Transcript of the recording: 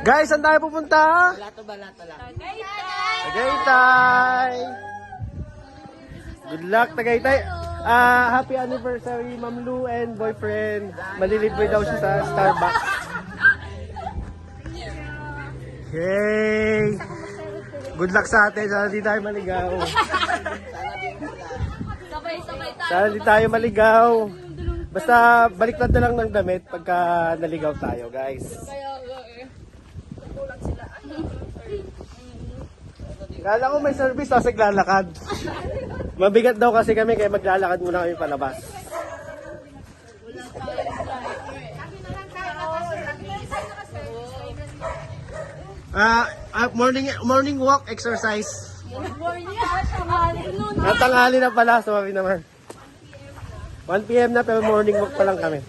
Guys, saan tayo pupunta? Balato lang. Tagaytay! Good luck, Tagaytay! Happy anniversary, Ma'am Lou and boyfriend. Malilibre daw siya sa Starbucks. Okay! Good luck sa atin. Sana di tayo maligaw. Sana di tayo maligaw. Basta baliktad na lang ng damit pagka naligaw tayo, guys. Kala ko may service, tapos naglalakad. Mabigat daw kasi kami, kaya maglalakad muna kami palabas. Morning walk exercise. Tanghali na pala, sumabi naman. 1 PM na pero morning walk pa lang kami.